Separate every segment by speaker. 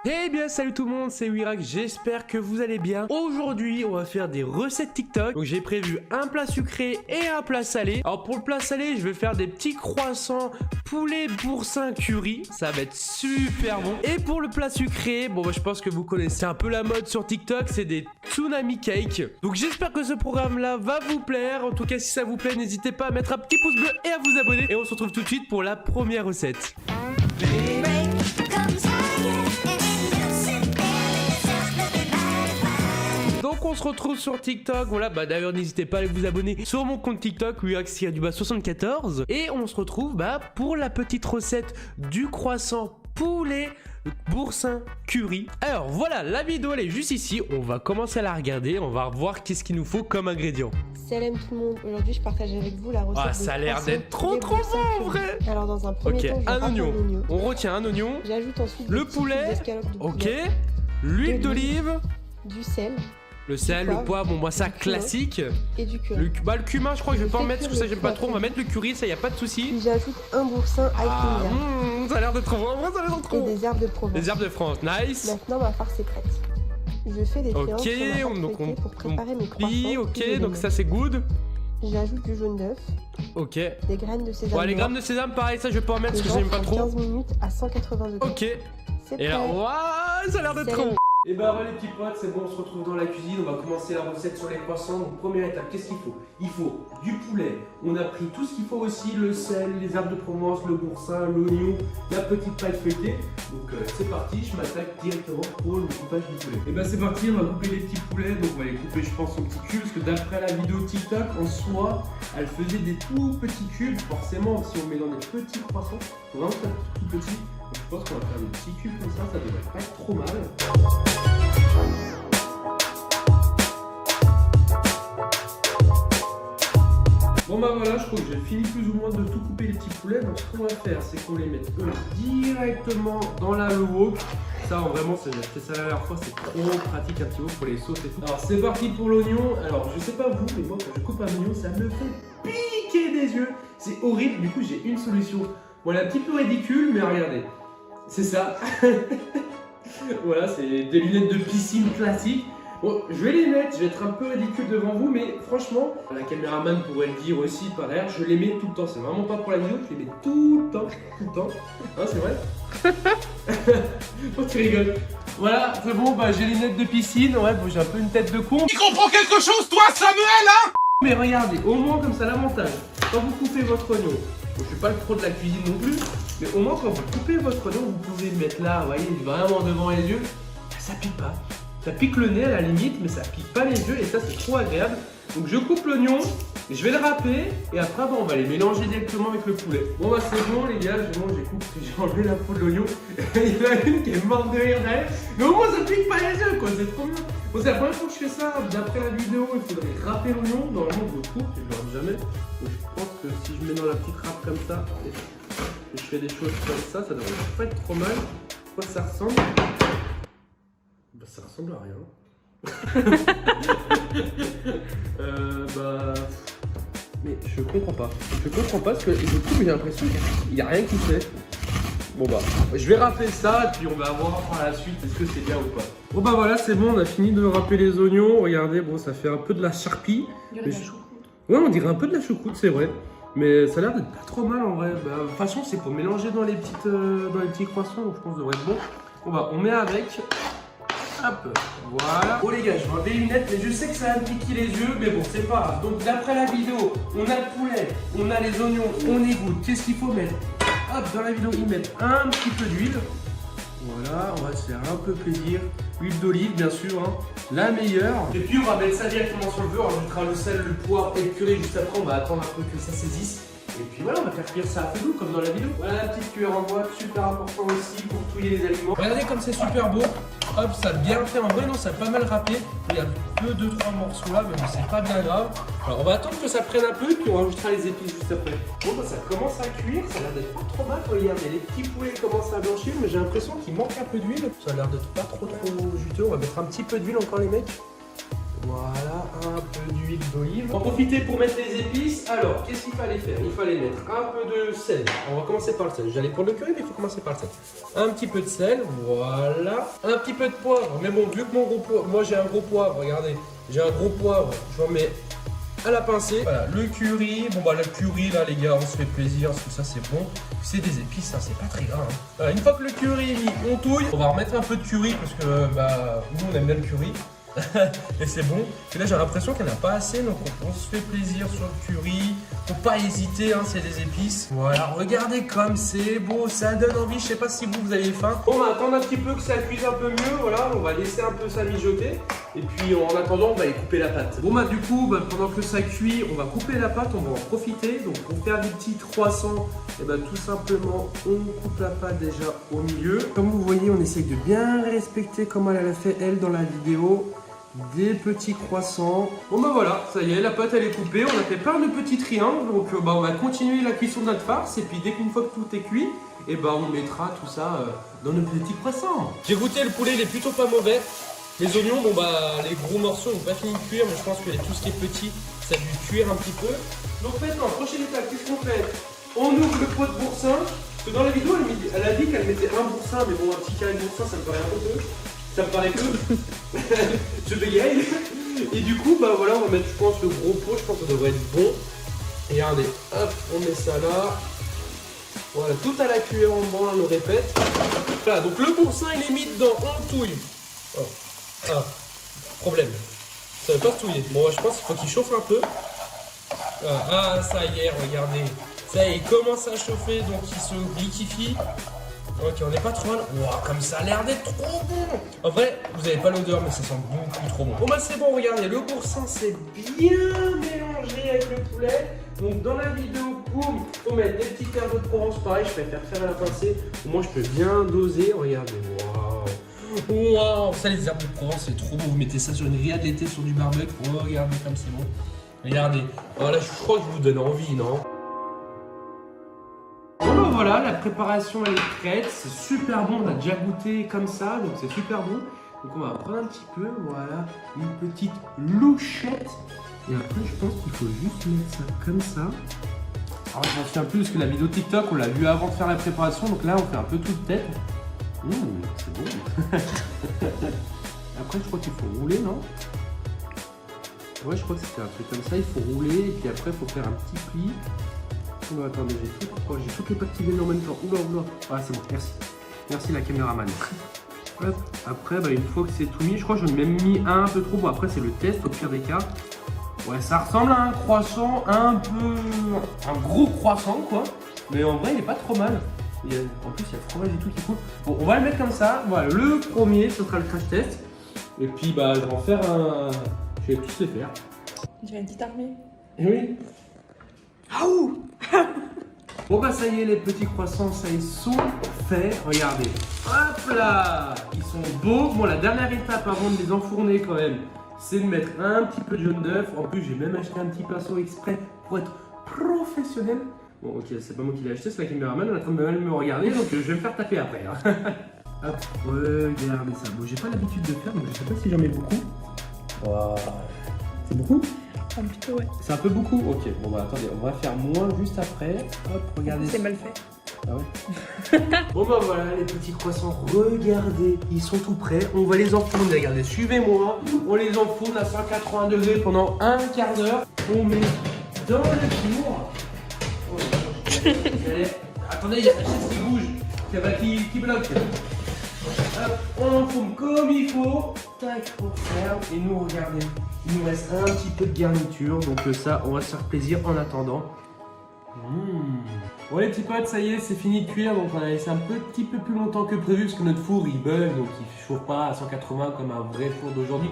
Speaker 1: Eh bien salut tout le monde, c'est Wirac, j'espère que vous allez bien. Aujourd'hui on va faire des recettes TikTok. Donc j'ai prévu un plat sucré et un plat salé. Alors pour le plat salé je vais faire des petits croissants poulet boursin curry. Ça va être super bon. Et pour le plat sucré, bon bah, je pense que vous connaissez un peu la mode sur TikTok, c'est des tsunami cake. Donc j'espère que ce programme là va vous plaire. En tout cas si ça vous plaît, n'hésitez pas à mettre un petit pouce bleu et à vous abonner. Et on se retrouve tout de suite pour la première recette. Donc on se retrouve sur TikTok, voilà, bah d'ailleurs n'hésitez pas à vous abonner sur mon compte TikTok, Wirac-74. Et on se retrouve pour la petite recette du croissant poulet boursin curry. Alors voilà, la vidéo elle est juste ici, on va commencer à la regarder, on va voir qu'est-ce qu'il nous faut comme ingrédient.
Speaker 2: Salam tout le monde, aujourd'hui je partage avec vous la recette.
Speaker 1: Ah ça a l'air d'être trop bon en vrai.
Speaker 2: Alors dans un premier temps,
Speaker 1: un oignon. On retient un oignon.
Speaker 2: J'ajoute ensuite
Speaker 1: le poulet.
Speaker 2: Ok.
Speaker 1: L'huile d'olive.
Speaker 2: Du sel.
Speaker 1: Le sel, le poivre, bon moi ça classique.
Speaker 2: Et du curry.
Speaker 1: Le cumin je crois que je vais pas en mettre parce que ça j'aime pas trop. On va mettre le curry, ça y a pas de souci.
Speaker 2: Puis j'ajoute un boursin avec
Speaker 1: ça a l'air de trop bon, ça a l'air de trop bon.
Speaker 2: Et des herbes de Provence.
Speaker 1: Des herbes de France, nice.
Speaker 2: Maintenant ma farce est prête. Je fais des triangles sur ma
Speaker 1: donc on
Speaker 2: pour préparer mes croissants.
Speaker 1: Ok, donc ça c'est good.
Speaker 2: J'ajoute du jaune d'œuf.
Speaker 1: Ok.
Speaker 2: Des graines de sésame.
Speaker 1: Ouais, les graines de sésame pareil, ça je vais pas en mettre parce que j'aime pas trop.
Speaker 2: 15 minutes à 180 degrés.
Speaker 1: Ok.
Speaker 2: C'est
Speaker 1: Et là, waouh, ça a l'air d'être trop bon. Et bah voilà les petits potes, c'est bon, on se retrouve dans la cuisine, on va commencer la recette sur les croissants. Donc première étape, qu'est-ce qu'il faut? Il faut du poulet, on a pris tout ce qu'il faut aussi, le sel, les herbes de Provence, le boursin, l'oignon, la petite paille feuilletée. Donc c'est parti, je m'attaque directement pour le coupage du poulet. Et bah c'est parti, on va couper les petits poulets, donc on va les couper je pense en petits cubes, parce que d'après la vidéo TikTok, en soi, elle faisait des tout petits cubes. Forcément, si on met dans des petits croissants, faut vraiment faire tout petit. Donc je pense qu'on va faire des petits cubes comme ça devrait pas être trop mal. Bon bah voilà, je crois que j'ai fini plus ou moins de tout couper les petits poulets. Donc ce qu'on va faire, c'est qu'on les met directement dans la wok. Ça vraiment, j'ai fait ça la dernière fois, c'est trop pratique un petit peu pour les sauces et tout. Alors c'est parti pour l'oignon. Alors je sais pas vous, mais moi quand je coupe un oignon, ça me fait piquer des yeux. C'est horrible, du coup j'ai une solution. Voilà, un petit peu ridicule, mais regardez. C'est ça. Voilà, c'est des lunettes de piscine classiques. Bon, je vais les mettre, je vais être un peu ridicule devant vous, mais franchement, la caméraman pourrait le dire aussi par air, je les mets tout le temps. C'est vraiment pas pour la vidéo, je les mets tout le temps, Hein, c'est vrai? Oh, tu rigoles. Voilà, c'est bon, bah j'ai les lunettes de piscine, ouais, bon, j'ai un peu une tête de con.
Speaker 3: Tu comprends quelque chose, toi, Samuel, hein?
Speaker 1: Mais regardez, au moins comme ça, l'avantage, quand vous coupez votre oignon, bon, je suis pas le pro de la cuisine non plus, mais au moins quand vous coupez votre oignon, vous pouvez le mettre là, vous voyez, vraiment devant les yeux, ça pique pas. Ça pique le nez à la limite, mais ça pique pas les yeux et ça c'est trop agréable. Donc je coupe l'oignon, je vais le râper et après on va les mélanger directement avec le poulet. Bon bah c'est bon les gars, j'ai enlevé la peau de l'oignon. Il y en a une qui est morte de rire derrière. Mais au moins ça pique pas les yeux quoi, c'est trop bien. Bon c'est la première fois que je fais ça, d'après la vidéo il faudrait râper l'oignon. Normalement je le coupe, je le râpe jamais. Donc je pense que si je mets dans la petite râpe comme ça, et je fais des choses comme ça devrait pas être trop mal. Quoi ça ressemble? Bah ça ressemble à rien. Mais je comprends pas. Je comprends pas parce que du coup j'ai l'impression qu'il n'y a rien qui fait. Bon bah, je vais râper ça et puis on va voir par la suite est-ce que c'est bien ou pas. Bon bah voilà, c'est bon, on a fini de râper les oignons. Regardez, bon ça fait un peu de la charpie. Ouais, on dirait un peu de la choucroute, c'est vrai. Mais ça a l'air d'être pas trop mal en vrai. Bah, de toute façon, c'est pour mélanger dans les petits croissants, donc je pense que ça devrait être bon. Bon bah, on met avec. Hop, voilà. Bon les gars, je vois des lunettes, mais je sais que ça va me piquer les yeux, mais bon, c'est pas grave. Donc d'après la vidéo, on a le poulet, on a les oignons, on égoutte. Qu'est-ce qu'il faut mettre? Hop, dans la vidéo, ils mettent un petit peu d'huile. Voilà, on va se faire un peu plaisir. Huile d'olive, bien sûr, hein, la meilleure. Et puis on va mettre ça directement sur le feu, on rajoutera le sel, le poivre et le curry juste après. On va attendre un peu que ça saisisse. Et puis voilà, on va faire cuire ça à feu doux comme dans la vidéo. Voilà la petite cuillère en bois, super important aussi pour touiller les aliments. Regardez comme c'est super beau. Hop, ça a bien fait. En vrai, non, ça a pas mal râpé. Il y a que 2-3 morceaux là, mais bon, c'est pas bien grave. Alors, on va attendre que ça prenne un peu, puis on rajoutera les épices juste après. Bon, bah, ça commence à cuire. Ça a l'air d'être pas trop mal. Regardez, les petits poulets commencent à blanchir, mais j'ai l'impression qu'il manque un peu d'huile. Ça a l'air d'être pas trop juteux. On va mettre un petit peu d'huile encore, les mecs. Voilà, un peu d'huile d'olive. On va profiter pour mettre les épices. Alors, qu'est-ce qu'il fallait faire? Il fallait mettre un peu de sel. On va commencer par le sel. J'allais prendre le curry, mais il faut commencer par le sel. Un petit peu de sel, voilà. Un petit peu de poivre. Mais bon, vu que mon gros poivre, moi j'ai un gros poivre, regardez. J'ai un gros poivre, j'en mets à la pincée. Voilà, le curry. Bon bah le curry là les gars, on se fait plaisir parce que ça c'est bon. C'est des épices, hein, c'est pas très grave. Hein. Voilà, une fois que le curry est mis, on touille. On va remettre un peu de curry parce que bah nous on aime bien le curry. Et c'est bon. Et là j'ai l'impression qu'elle n'a pas assez, donc on se fait plaisir sur le curry. Faut pas hésiter, hein, c'est des épices. Voilà, regardez comme c'est beau, ça donne envie. Je sais pas si vous avez faim. Bon, on va attendre un petit peu que ça cuise un peu mieux. Voilà, on va laisser un peu ça mijoter. Et puis en attendant, on va y couper la pâte. Bon bah du coup, pendant que ça cuit, on va couper la pâte, on va en profiter. Donc pour faire des petits croissants, et tout simplement, on coupe la pâte déjà au milieu. Comme vous voyez, on essaye de bien respecter comment elle a fait elle dans la vidéo. Des petits croissants. Bon bah voilà, ça y est, la pâte elle est coupée. On a fait plein de petits triangles. Donc on va continuer la cuisson de notre farce. Et puis dès qu'une fois que tout est cuit, et on mettra tout ça dans nos petits croissants. J'ai goûté le poulet, il est plutôt pas mauvais. Les oignons, les gros morceaux n'ont pas fini de cuire, mais je pense que tout ce qui est petit, ça a dû cuire un petit peu. Donc maintenant, prochaine étape, qu'est-ce qu'on fait? On ouvre le pot de boursin. Parce que dans la vidéo, elle a dit qu'elle mettait un boursin, mais bon, un petit carré de boursin, ça me paraît un peu peu. Ça me paraît peu. Je bégaye. Et du coup, voilà, on va mettre, je pense, le gros pot. Je pense que ça devrait être bon. Et regardez, hop, on met ça là. Voilà, tout à la cuillère en bas, on le répète. Voilà, donc le boursin, il est mis dedans, on touille. Oh. Ah, problème. Ça veut pas se touiller. Bon, je pense qu'il faut qu'il chauffe un peu. Ah, ça y est, regardez. Ça y est, il commence à chauffer, donc il se liquéfie. Ok, on n'est pas trop mal. Wow, comme ça a l'air d'être trop bon. En vrai, vous n'avez pas l'odeur, mais ça sent beaucoup trop bon. Bon bah c'est bon, regardez, le boursin c'est bien mélangé avec le poulet. Donc dans la vidéo, boum, faut mettre des petites herbes de Provence. Pareil, je préfère faire à la pincée. Moi, je peux bien doser. Regardez, waouh. Waouh, ça les herbes de Provence, c'est trop bon. Vous mettez ça sur une rillade d'été, sur du barbecue. Oh, regardez comme c'est bon. Regardez. Voilà, je crois que je vous donne envie, non? Voilà, la préparation elle est prête, c'est super bon, on a déjà goûté comme ça, donc c'est super bon. Donc on va prendre un petit peu, voilà, une petite louchette. Et après je pense qu'il faut juste mettre ça comme ça. Alors je m'en souviens plus parce que la vidéo TikTok on l'a vu avant de faire la préparation, donc là on fait un peu toute tête. C'est bon. Après je crois qu'il faut rouler, non? Ouais, je crois que c'était un truc comme ça, il faut rouler et puis après il faut faire un petit pli. Oh, attendez, j'ai toutes les pattes qui viennent en même temps. Oula, oula. Ah, c'est bon, merci. Merci la caméraman. Hop. Après, une fois que c'est tout mis, je crois que j'en ai même mis un peu trop. Bon, après, c'est le test au pire des cas. Ouais, ça ressemble à un croissant, un gros croissant, quoi. Mais en vrai, il est pas trop mal. En plus, il y a le fromage et tout qui coule. Bon, on va le mettre comme ça. Voilà, le premier, ce sera le crash test. Et puis, je vais en faire un. Je vais tous les faire.
Speaker 2: J'ai une petite armée.
Speaker 1: Et oui. Bon ça y est, les petits croissants, ça y sont faits. Regardez, hop là, ils sont beaux. Bon, la dernière étape avant de les enfourner quand même, c'est de mettre un petit peu de jaune d'œuf. En plus, j'ai même acheté un petit pinceau exprès pour être professionnel. Bon, ok, c'est pas moi qui l'ai acheté, c'est la caméraman. Elle est en train de mal me regarder, donc je vais me faire taper après. Hein. Hop, regardez ça. Bon, j'ai pas l'habitude de faire, donc je sais pas si j'en mets beaucoup. Wow. C'est beaucoup?
Speaker 2: Un petit peu, ouais.
Speaker 1: C'est un peu beaucoup? Ok, bon attendez, on va faire moins juste après. Hop, regardez.
Speaker 2: C'est mal fait.
Speaker 1: Ah ouais. Bon voilà les petits croissants, regardez, ils sont tout prêts. On va les enfourner, regardez, suivez-moi. On les enfourne à 180 degrés pendant un quart d'heure. On met dans le four. Oh, attendez, il y a la chaise qui bouge, qui bloque. Hop, on enfourne comme il faut. Tac, on ferme. Et nous, regardez, il nous reste un petit peu de garniture. Donc ça, on va se faire plaisir en attendant. Bon les petits potes, ça y est, c'est fini de cuire. Donc on a laissé un petit peu plus longtemps que prévu parce que notre four il bug, donc il chauffe pas à 180 comme un vrai four d'aujourd'hui.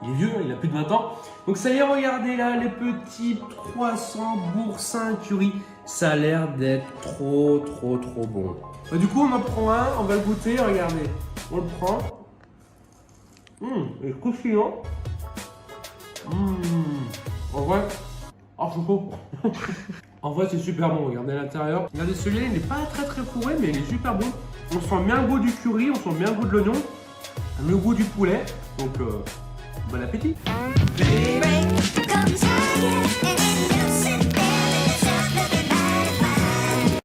Speaker 1: Il est vieux, il a plus de 20 ans. Donc ça y est, regardez là, les petits croissants boursin curry. Ça a l'air d'être trop bon. Du coup, on en prend un, on va le goûter, regardez. On le prend. Il est croustillant. En vrai, c'est chaud. En vrai, c'est super bon, regardez à l'intérieur. Regardez, celui-là, il n'est pas très fourré, mais il est super bon. On sent bien le goût du curry, on sent bien le goût de l'oignon, le goût du poulet. Donc, Bon appétit.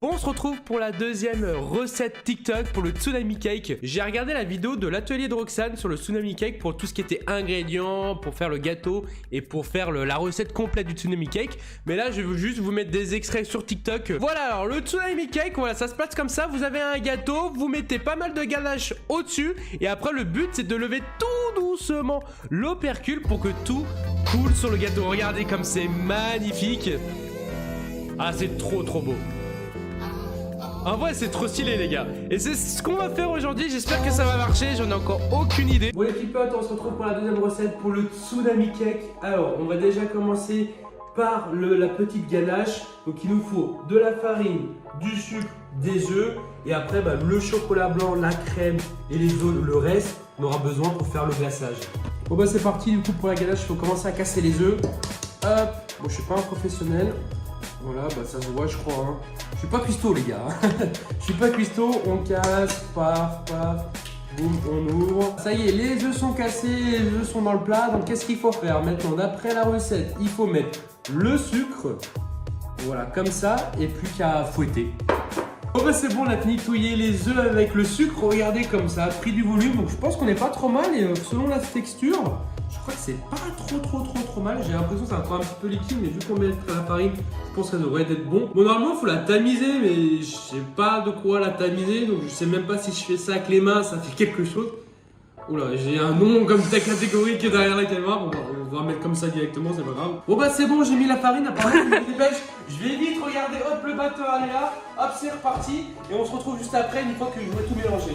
Speaker 1: Bon, on se retrouve pour la deuxième recette TikTok pour le tsunami cake. J'ai regardé la vidéo de l'atelier de Roxane sur le tsunami cake pour tout ce qui était ingrédients, pour faire le gâteau et pour faire la recette complète du tsunami cake. Mais là, je vais juste vous mettre des extraits sur TikTok. Voilà, alors le tsunami cake, voilà, ça se passe comme ça. Vous avez un gâteau, vous mettez pas mal de ganache au-dessus et après le but c'est de lever tout doucement l'opercule pour que tout coule sur le gâteau. Regardez comme c'est magnifique. Ah, c'est trop beau. En vrai c'est trop stylé les gars. Et c'est ce qu'on va faire aujourd'hui, j'espère que ça va marcher, j'en ai encore aucune idée. Bon les petits potes, on se retrouve pour la deuxième recette pour le tsunami cake. Alors on va déjà commencer par la petite ganache. Donc il nous faut de la farine, du sucre, des œufs. Et après le chocolat blanc, la crème et les œufs, le reste on aura besoin pour faire le glaçage. Bon c'est parti du coup pour la ganache, il faut commencer à casser les œufs. Hop, bon je suis pas un professionnel. Voilà, ça se voit je crois hein. Je suis pas cuistot les gars. Je suis pas cuistot, on casse, paf, boum, on ouvre. Ça y est, les œufs sont cassés, les œufs sont dans le plat. Donc qu'est-ce qu'il faut faire maintenant? D'après la recette, il faut mettre le sucre. Voilà, comme ça, et plus qu'à fouetter. Bon c'est bon, on a fini de touiller les œufs avec le sucre. Regardez comme ça, pris du volume. Donc je pense qu'on n'est pas trop mal et selon la texture, je crois que c'est pas trop mal. J'ai l'impression que c'est encore un petit peu liquide, mais vu qu'on met la farine, je pense que ça devrait être bon. Bon, normalement, il faut la tamiser, mais je sais pas de quoi la tamiser, donc je sais même pas si je fais ça avec les mains, ça fait quelque chose. Oula, j'ai un nom comme ta catégorie qui est derrière la caméra. Bon, on va mettre comme ça directement, c'est pas grave. Bon, c'est bon, j'ai mis la farine. Apparemment, je me dépêche. Je vais vite, regardez, hop, le batteur est là. Hop, c'est reparti. Et on se retrouve juste après, une fois que je vais tout mélanger.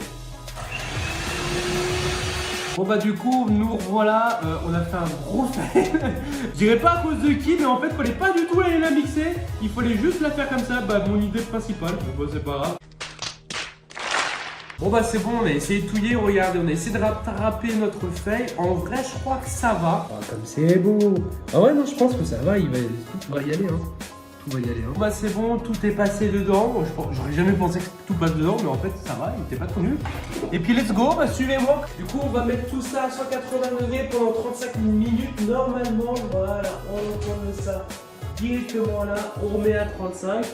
Speaker 1: Bon du coup, nous voilà, on a fait un gros fail. Je dirais pas à cause de qui, mais en fait, fallait pas du tout aller la mixer. Il fallait juste la faire comme ça, mon idée principale. Bon, c'est pas grave. Bon c'est bon, on a essayé de touiller, regardez, on a essayé de rattraper notre feuille. En vrai, je crois que ça va. Oh, comme c'est beau. Ah ouais, non, je pense que ça va, tout va y aller, hein. Tout va y aller, hein. C'est bon, tout est passé dedans. J'aurais jamais pensé que tout passe dedans, mais en fait, ça va, il était pas trop nul. Et puis, let's go, suivez-moi. Du coup, on va mettre tout ça à 180 degrés pendant 35 minutes. Normalement, voilà, on retourne ça directement là, on remet à 35.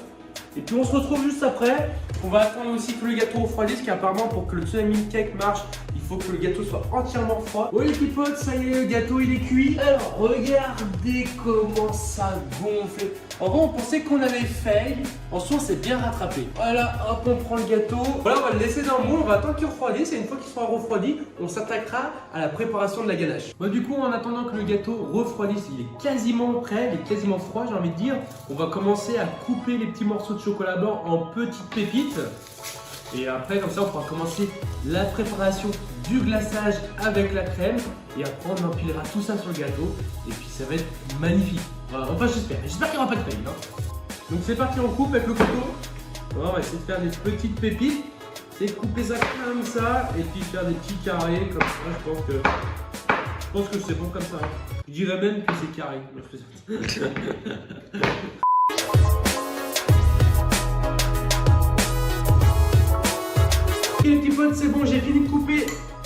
Speaker 1: Et puis on se retrouve juste après. On va attendre aussi que le gâteau refroidisse, car apparemment pour que le tsunami cake marche, il faut que le gâteau soit entièrement froid. Oui les petits potes, ça y est, le gâteau il est cuit. Alors regardez comment ça gonfle. En vrai on pensait qu'on avait fail. En soi on s'est bien rattrapé. Voilà, hop on prend le gâteau. Voilà, on va le laisser dans le moule, on va attendre qu'il refroidisse. Et une fois qu'il sera refroidi, on s'attaquera à la préparation de la ganache. Du coup en attendant que le gâteau refroidisse, il est quasiment prêt, il est quasiment froid j'ai envie de dire. On va commencer à couper les petits morceaux de chocolat blanc en petites pépites. Et après comme ça on pourra commencer la préparation du glaçage avec la crème. Et après on empilera tout ça sur le gâteau. Et puis ça va être magnifique. Enfin j'espère qu'il n'y aura pas de faille hein. Donc c'est parti, on coupe avec le couteau. On va essayer de faire des petites pépites. C'est de couper ça comme ça. Et puis faire des petits carrés comme ça. Je pense que c'est bon comme ça. Je dirais même que c'est carré. Et les petits potes, c'est bon, j'ai fini de couper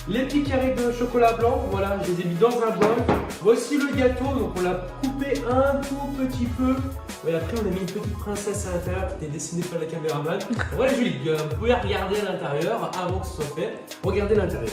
Speaker 1: les petits carrés de chocolat blanc. Voilà, je les ai mis dans un bol. Voici le gâteau, donc on l'a coupé un tout petit peu. Et après, on a mis une petite princesse à l'intérieur qui était dessinée par la caméraman. Ouais, joli. Vous pouvez regarder à l'intérieur avant que ce soit fait. Regardez l'intérieur.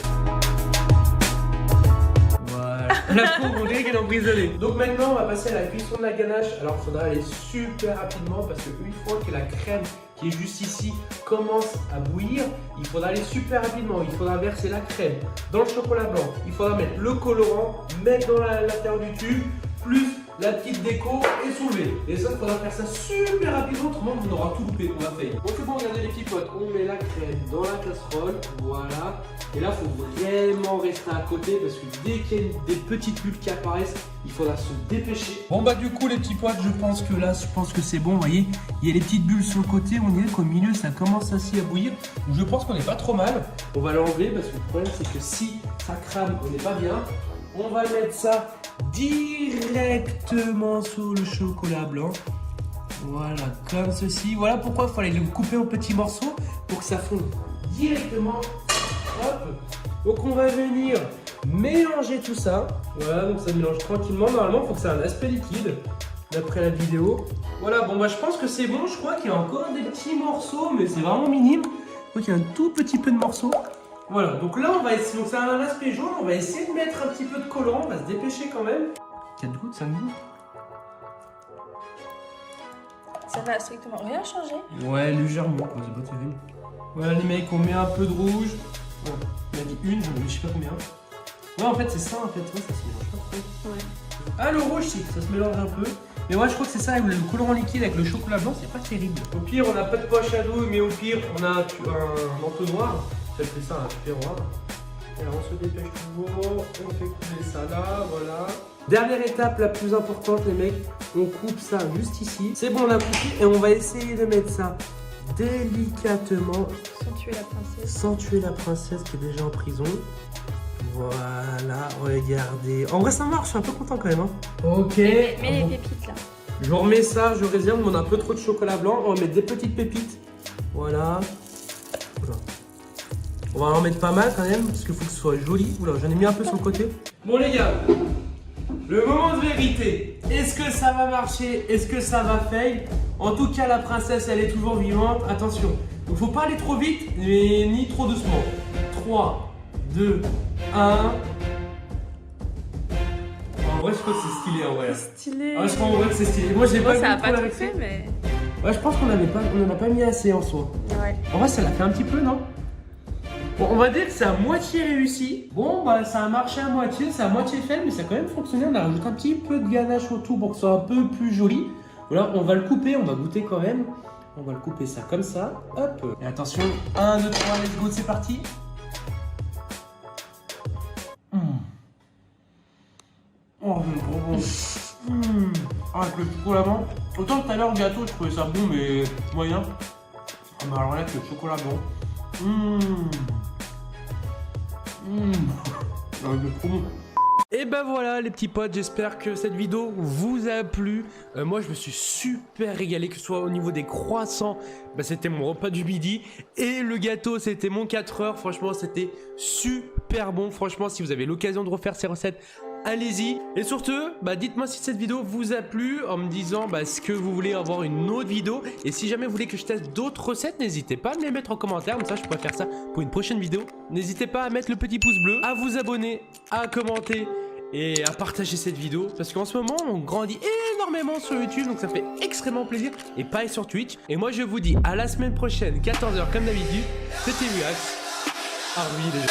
Speaker 1: La pauvre, on dirait qu'elle est emprisonnée. Donc maintenant, on va passer à la cuisson de la ganache. Alors, il faudra aller super rapidement parce qu'une fois que la crème qui est juste ici commence à bouillir, il faudra aller super rapidement. Il faudra verser la crème dans le chocolat blanc. Il faudra mettre le colorant, mettre dans l'intérieur du tube, plus la petite déco et soulever. Et ça, il faudra faire ça super rapidement, autrement on aura tout loupé, on va faire. Donc c'est bon, regardez les petits potes, on met la crème dans la casserole, voilà. Et là, il faut vraiment rester à côté parce que dès qu'il y a des petites bulles qui apparaissent, il faudra se dépêcher. Bon du coup les petits potes, je pense que c'est bon, vous voyez. Il y a les petites bulles sur le côté, on dirait qu'au milieu ça commence aussi à bouillir. Donc je pense qu'on n'est pas trop mal. On va l'enlever parce que le problème c'est que si ça crame, on n'est pas bien. On va mettre ça directement sous le chocolat blanc. Voilà, comme ceci. Voilà pourquoi il fallait le couper en petits morceaux pour que ça fonde directement. Hop. Donc on va venir mélanger tout ça. Voilà, donc ça mélange tranquillement. Normalement, il faut que ça ait un aspect liquide, d'après la vidéo. Voilà, bon bah je pense que c'est bon. Je crois qu'il y a encore des petits morceaux, mais c'est vraiment minime. Je crois qu'il y a un tout petit peu de morceaux. Voilà, donc là on va essayer, donc ça a un aspect jaune, on va essayer de mettre un petit peu de colorant, on va se dépêcher quand même. 4 gouttes, 5 gouttes.
Speaker 2: Ça va strictement rien changer.
Speaker 1: Ouais, légèrement, c'est pas terrible. Voilà les mecs, on met un peu de rouge. Bon, on a dit une, je sais pas combien. Ouais, en fait c'est ça en fait, ouais, ça se mélange pas trop.
Speaker 2: Ouais.
Speaker 1: Ah, le rouge, si, ça se mélange un peu. Mais ouais, je crois que c'est ça, le colorant liquide avec le chocolat blanc, c'est pas terrible. Au pire, on n'a pas de poche à douille, mais au pire, on a un entonnoir. Ça fait ça, un tupperware. Et alors, on se dépêche toujours, on fait couler ça là, voilà. Dernière étape, la plus importante, les mecs, on coupe ça juste ici. C'est bon, on a coupé et on va essayer de mettre ça délicatement.
Speaker 2: Sans tuer la princesse.
Speaker 1: Sans tuer la princesse qui est déjà en prison. Voilà, regardez. En vrai, ça marche, je suis un peu content quand même. Hein. Ok.
Speaker 2: Mets les pépites là.
Speaker 1: Je remets ça, je réserve, on a un peu trop de chocolat blanc. On va mettre des petites pépites. Voilà. Oula. On va en mettre pas mal quand même, parce qu'il faut que ce soit joli. Oula, j'en ai mis un peu sur le côté. Bon les gars, le moment de vérité. Est-ce que ça va marcher? Est-ce que ça va fail? En tout cas, la princesse, elle est toujours vivante. Attention, il ne faut pas aller trop vite, mais ni trop doucement. 3, 2, 1. En vrai, je crois que c'est stylé en vrai.
Speaker 2: Stylé.
Speaker 1: Ah, je crois en vrai que c'est stylé. Moi, j'ai pas
Speaker 2: ça a
Speaker 1: vu
Speaker 2: pas
Speaker 1: trop
Speaker 2: tout
Speaker 1: la
Speaker 2: fait, mais.
Speaker 1: Ouais, je pense qu'on n'en a pas mis assez en soi.
Speaker 2: Ouais.
Speaker 1: En vrai, ça l'a fait un petit peu, non? Bon, on va dire que c'est à moitié réussi. Bon, bah, ça a marché à moitié, c'est à moitié fait, mais ça a quand même fonctionné. On a rajouté un petit peu de ganache autour pour que ce soit un peu plus joli. Voilà, on va le couper, on va goûter quand même. On va le couper ça comme ça. Hop. Et attention, 1, 2, 3, let's go, c'est parti. Oh, c'est trop bon. Ah, avec le chocolat blanc. Autant tout à l'heure, le gâteau, je trouvais ça bon, mais moyen. Ah, bah alors là, avec le chocolat blanc. Ah, c'est trop bon. Et ben voilà les petits potes, j'espère que cette vidéo vous a plu. Moi je me suis super régalé, que ce soit au niveau des croissants, bah, c'était mon repas du midi. Et le gâteau c'était mon 4 heures, franchement c'était super bon. Franchement si vous avez l'occasion de refaire ces recettes, allez-y. Et surtout, bah, dites-moi si cette vidéo vous a plu en me disant bah, ce que vous voulez avoir une autre vidéo. Et si jamais vous voulez que je teste d'autres recettes, n'hésitez pas à me les mettre en commentaire. Comme ça, je pourrais faire ça pour une prochaine vidéo. N'hésitez pas à mettre le petit pouce bleu, à vous abonner, à commenter et à partager cette vidéo. Parce qu'en ce moment, on grandit énormément sur YouTube. Donc ça fait extrêmement plaisir. Et pareil sur Twitch. Et moi, je vous dis à la semaine prochaine, 14h comme d'habitude. C'était Wiax. Ah oui, déjà.